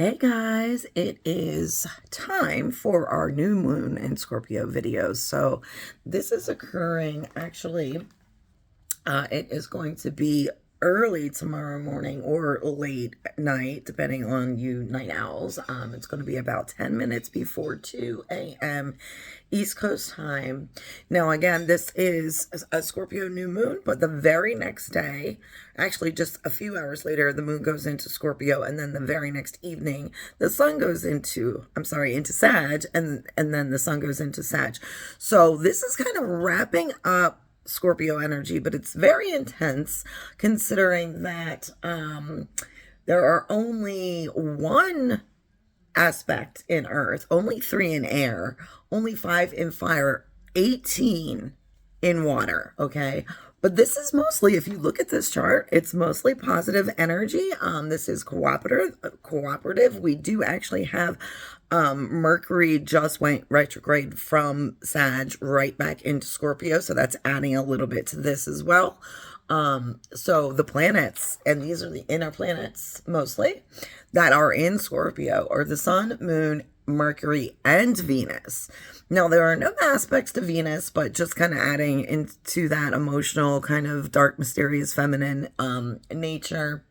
Hey guys, it is time for our new moon in Scorpio videos. So this is occurring actually, it is going to be early tomorrow morning or late at night, depending on you night owls. It's going to be about 10 minutes before 2 a.m. East Coast time. Now, again, this is a Scorpio new moon, but the very next day, actually just a few hours later, the moon goes into Scorpio, and then the very next evening, the sun goes into, into Sag, and then the sun goes into Sag. So this is kind of wrapping up Scorpio energy, but it's very intense considering that there are only one aspect in earth, only 3 in air, only 5 in fire, 18 in water. Okay, but this is mostly, if you look at this chart, it's mostly positive energy. This is cooperative. We do actually have Mercury just went retrograde from Sag right back into Scorpio, so that's adding a little bit to this as well. So the planets, and these are the inner planets mostly, that are in Scorpio are the Sun, Moon, Mercury, and Venus. Now, there are no aspects to Venus, but just kind of adding into that emotional, kind of dark, mysterious, feminine nature.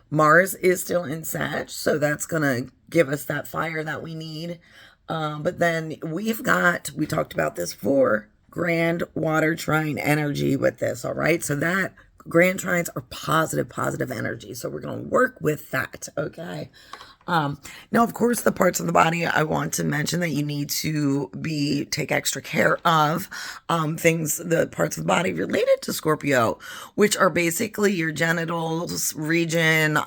Mars is still in Sag, so that's going to give us that fire that we need. But then we talked about this before, grand water trine energy with this, all right? So that grand trines are positive energy. So we're going to work with that, okay? Now, of course, the parts of the body I want to mention that you need to take extra care of, the parts of the body related to Scorpio, which are basically your genitals region,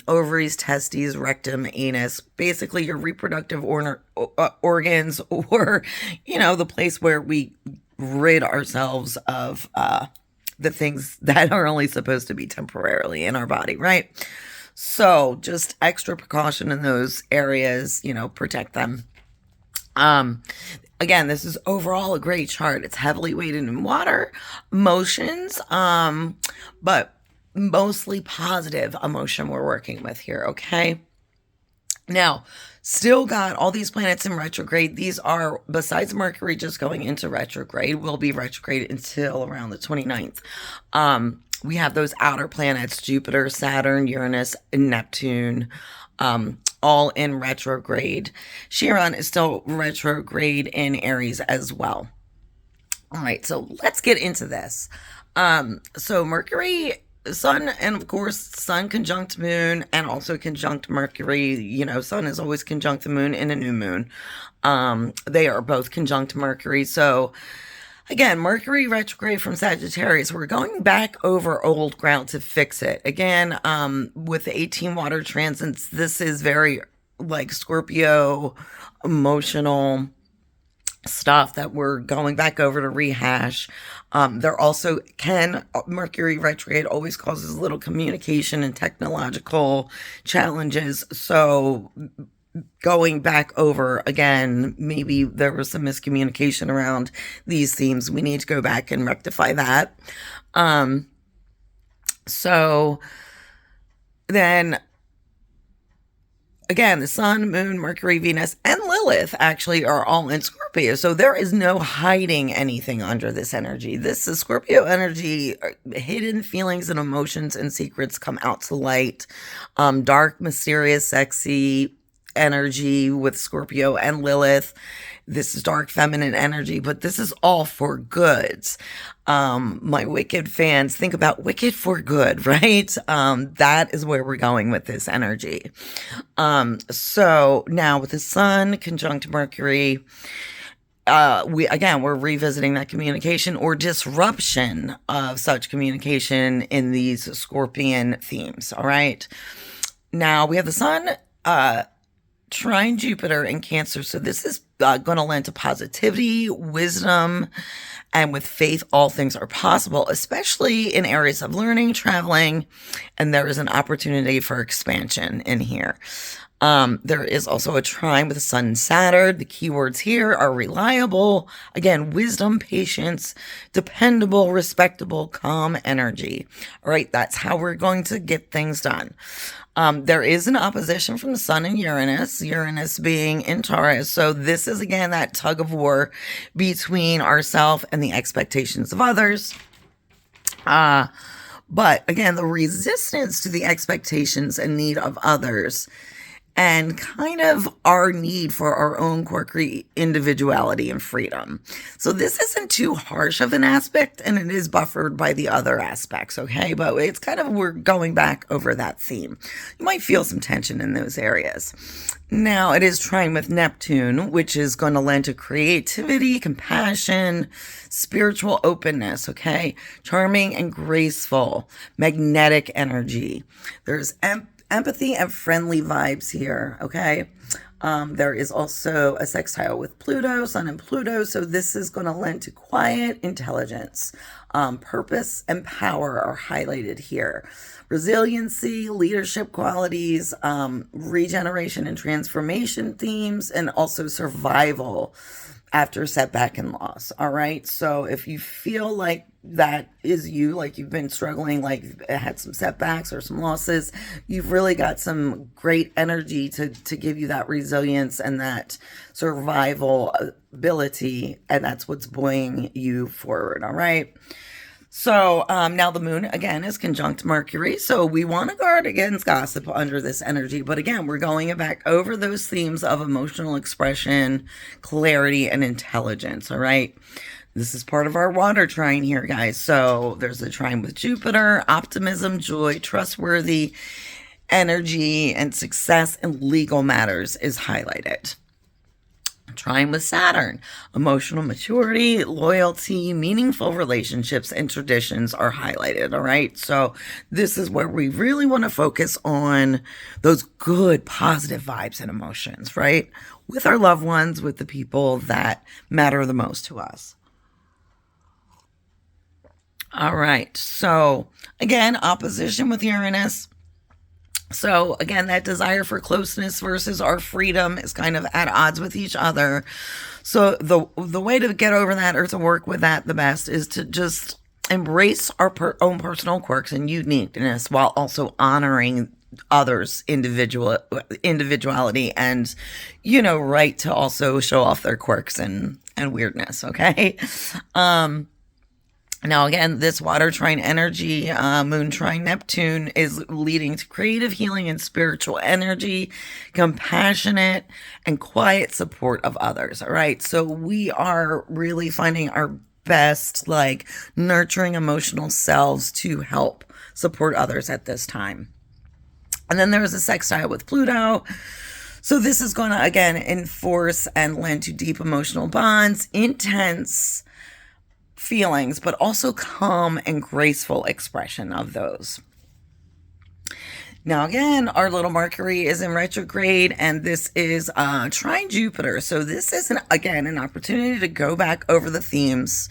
ovaries, testes, rectum, anus, basically your reproductive organs, or, the place where we rid ourselves of, the things that are only supposed to be temporarily in our body, right? So just extra precaution in those areas, protect them. Again, this is overall a great chart. It's heavily weighted in water emotions, but mostly positive emotion we're working with here, okay? Now, still got all these planets in retrograde. These are, besides Mercury just going into retrograde, will be retrograde until around the 29th. We have those outer planets, Jupiter, Saturn, Uranus, and Neptune, all in retrograde. Chiron is still retrograde in Aries as well. All right, so let's get into this. So Mercury, Sun, and of course, Sun conjunct Moon, and also conjunct Mercury. Sun is always conjunct the Moon in a new moon. They are both conjunct Mercury, so again, Mercury retrograde from Sagittarius. We're going back over old ground to fix it. Again, with the 18 water transits, this is very like Scorpio emotional stuff that we're going back over to rehash. There also Mercury retrograde always causes little communication and technological challenges. So going back over again, maybe there was some miscommunication around these themes. We need to go back and rectify that. So then again, the Sun, Moon, Mercury, Venus, and Lilith actually are all in Scorpio. So there is no hiding anything under this energy. This is Scorpio energy. Hidden feelings and emotions and secrets come out to light. Dark, mysterious, sexy energy with Scorpio and Lilith. This is dark feminine energy, but this is all for goods. My Wicked fans, think about Wicked for good, right? That is where we're going with this energy. So now with the Sun conjunct Mercury, we're revisiting that communication or disruption of such communication in these Scorpion themes. All right. Now we have the Sun, trine Jupiter in Cancer. So this is going to lend to positivity, wisdom, and with faith, all things are possible, especially in areas of learning, traveling, and there is an opportunity for expansion in here. There is also a trine with the Sun and Saturn. The keywords here are reliable, again, wisdom, patience, dependable, respectable, calm energy. All right, that's how we're going to get things done. There is an opposition from the Sun and Uranus being in Taurus. So this is, again, that tug of war between ourselves and the expectations of others. But again, the resistance to the expectations and need of others, and kind of our need for our own quirky individuality and freedom. So this isn't too harsh of an aspect, and it is buffered by the other aspects, okay? But it's kind of, we're going back over that theme. You might feel some tension in those areas. Now, it is trine with Neptune, which is going to lend to creativity, compassion, spiritual openness, okay? Charming and graceful, magnetic energy. There's empathy and friendly vibes here, okay? There is also a sextile with Pluto, Sun and Pluto, so this is going to lend to quiet intelligence. Purpose and power are highlighted here. Resiliency, leadership qualities, regeneration and transformation themes, and also survival after setback and loss. All right. So if you feel like that is you, like you've been struggling, like had some setbacks or some losses, you've really got some great energy to give you that resilience and that survival ability. And that's what's buoying you forward. All right. So now the moon, again, is conjunct Mercury. So we want to guard against gossip under this energy. But again, we're going back over those themes of emotional expression, clarity, and intelligence. All right. This is part of our water trine here, guys. So there's a trine with Jupiter, optimism, joy, trustworthy energy, and success in legal matters is highlighted. Trine with Saturn, emotional maturity, loyalty, meaningful relationships, and traditions are highlighted. All right. So this is where we really want to focus on those good, positive vibes and emotions, right? With our loved ones, with the people that matter the most to us. All right. So again, opposition with Uranus. So again, that desire for closeness versus our freedom is kind of at odds with each other. So the way to get over that or to work with that the best is to just embrace our own personal quirks and uniqueness while also honoring others' individuality and, right to also show off their quirks and weirdness. Okay. Now, again, this water trine energy, moon trine Neptune, is leading to creative healing and spiritual energy, compassionate and quiet support of others. All right. So we are really finding our best, nurturing emotional selves to help support others at this time. And then there is a sextile with Pluto. So this is going to, again, enforce and lend to deep emotional bonds, intense feelings, but also calm and graceful expression of those. Now, again, our little Mercury is in retrograde, and this is trine Jupiter. So this is, again, an opportunity to go back over the themes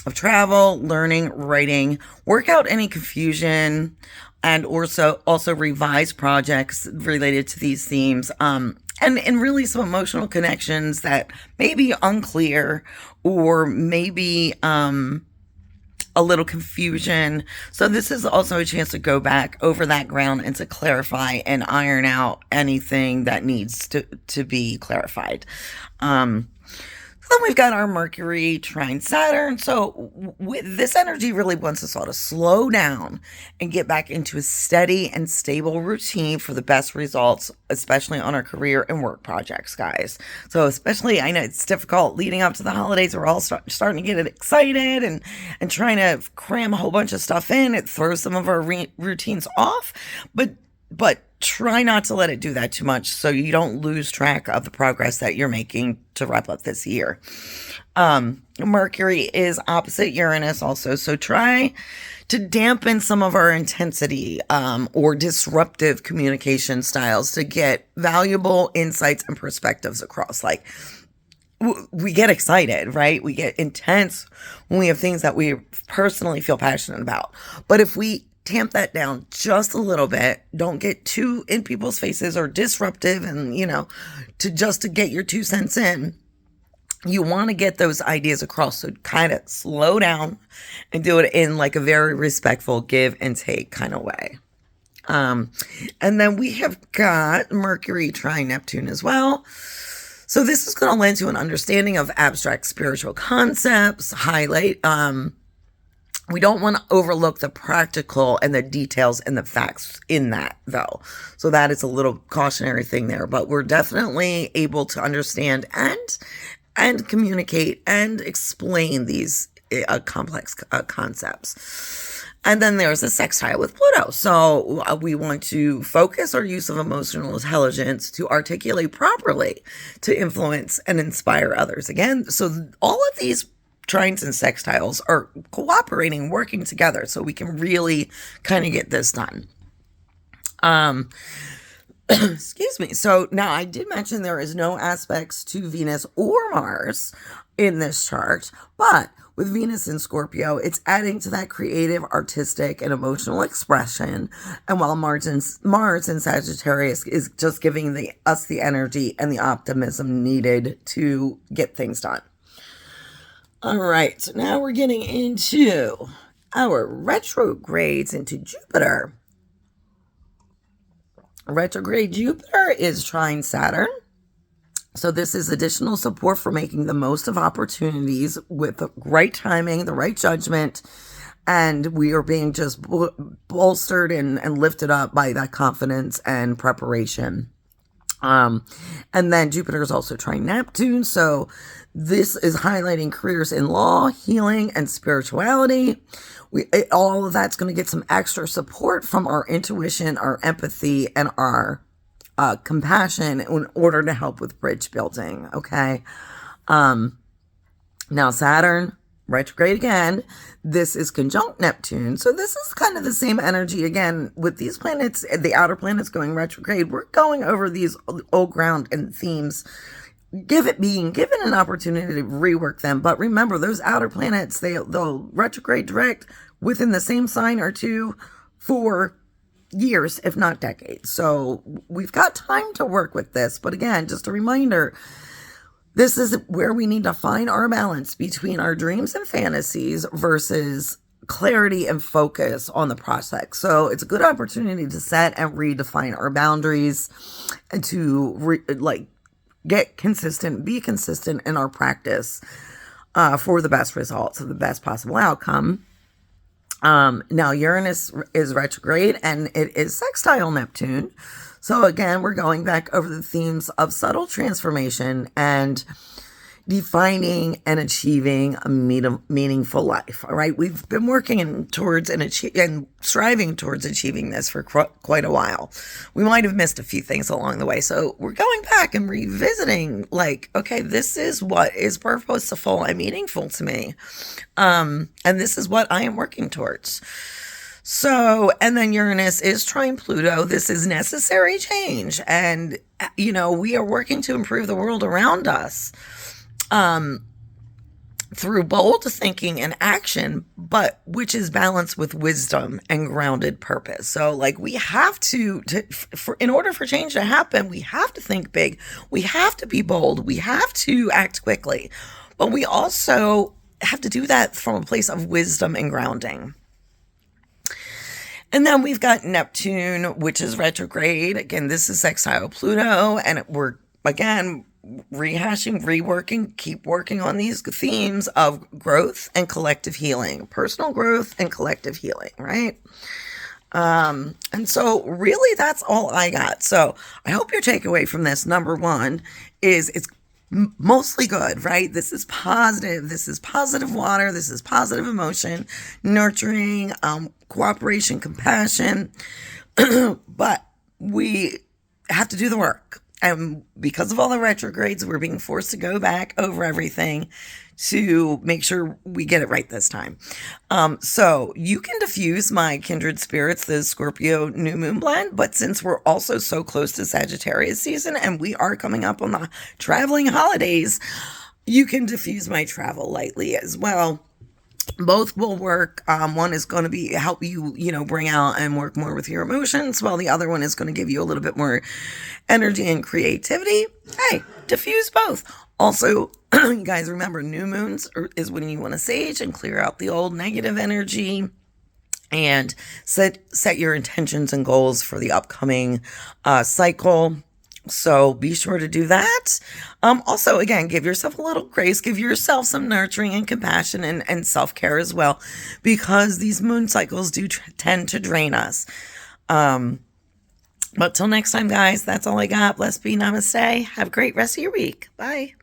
of travel, learning, writing, work out any confusion, and also revise projects related to these themes. And really some emotional connections that may be unclear or maybe a little confusion. So this is also a chance to go back over that ground and to clarify and iron out anything that needs to be clarified. Then we've got our Mercury trine Saturn. So this energy really wants us all to slow down and get back into a steady and stable routine for the best results, especially on our career and work projects, guys. So especially, I know it's difficult leading up to the holidays. We're all starting to get excited and trying to cram a whole bunch of stuff in. It throws some of our routines off, but try not to let it do that too much so you don't lose track of the progress that you're making to wrap up this year. Mercury is opposite Uranus also, so try to dampen some of our intensity or disruptive communication styles to get valuable insights and perspectives across. we get excited, right? We get intense when we have things that we personally feel passionate about. But if we tamp that down just a little bit, don't get too in people's faces or disruptive and, to get your 2 cents in. You want to get those ideas across. So kind of slow down and do it in like a very respectful give and take kind of way. And then we have got Mercury trine Neptune as well. So this is going to lend to an understanding of abstract spiritual concepts, highlight. We don't want to overlook the practical and the details and the facts in that, though. So that is a little cautionary thing there. But we're definitely able to understand and communicate and explain these complex concepts. And then there's a sextile with Pluto. So we want to focus our use of emotional intelligence to articulate properly, to influence and inspire others. Again, so all of these trines and sextiles are cooperating, working together, so we can really kind of get this done. Excuse me. So now I did mention there is no aspects to Venus or Mars in this chart, but with Venus in Scorpio, it's adding to that creative, artistic, and emotional expression. And while Mars in Sagittarius is just giving us the energy and the optimism needed to get things done. All right, so now we're getting into our retrogrades into Jupiter. Retrograde Jupiter is trine Saturn. So this is additional support for making the most of opportunities with the right timing, the right judgment, and we are being just bolstered and lifted up by that confidence and preparation. And then Jupiter is also trine Neptune, so this is highlighting careers in law, healing, and spirituality. All of that's going to get some extra support from our intuition, our empathy, and our compassion in order to help with bridge building. Okay. Now Saturn retrograde again. This is conjunct Neptune. So this is kind of the same energy again with these planets, the outer planets going retrograde. We're going over these old ground and themes, being given an opportunity to rework them. But remember, those outer planets, they'll retrograde direct within the same sign or two for years, if not decades. So we've got time to work with this. But again, just a reminder, this is where we need to find our balance between our dreams and fantasies versus clarity and focus on the prospect. So it's a good opportunity to set and redefine our boundaries and to get consistent, be consistent in our practice for the best results and the best possible outcome. Now Uranus is retrograde and it is sextile Neptune. So again, we're going back over the themes of subtle transformation and defining and achieving a meaningful life. All right. We've been working towards and striving towards achieving this for quite a while. We might have missed a few things along the way. So we're going back and revisiting okay, this is what is purposeful and meaningful to me. And this is what I am working towards. So, and then Uranus is trine Pluto. This is necessary change. And, we are working to improve the world around us. Through bold thinking and action, but which is balanced with wisdom and grounded purpose. So we have in order for change to happen, we have to think big. We have to be bold. We have to act quickly, but we also have to do that from a place of wisdom and grounding. And then we've got Neptune, which is retrograde. Again, this is sextile Pluto, and we're, again, rehashing, reworking, keep working on these themes of growth and collective healing, personal growth and collective healing, right? And so really that's all I got. So I hope your takeaway from this, number one, is it's mostly good, right? This is positive. This is positive water. This is positive emotion, nurturing, cooperation, compassion. But we have to do the work. And because of all the retrogrades, we're being forced to go back over everything to make sure we get it right this time. So you can diffuse my Kindred Spirits, the Scorpio new moon blend. But since we're also so close to Sagittarius season and we are coming up on the traveling holidays, you can diffuse my travel lightly as well. Both will work. One is going to be help you, bring out and work more with your emotions, while the other one is going to give you a little bit more energy and creativity. Hey, diffuse both. Also, you guys remember, new moons is when you want to sage and clear out the old negative energy and set your intentions and goals for the upcoming cycle. So be sure to do that. Also, again, give yourself a little grace, give yourself some nurturing and compassion and self-care as well, because these moon cycles do tend to drain us. But till next time, guys, that's all I got. Bless be, namaste. Have a great rest of your week. Bye.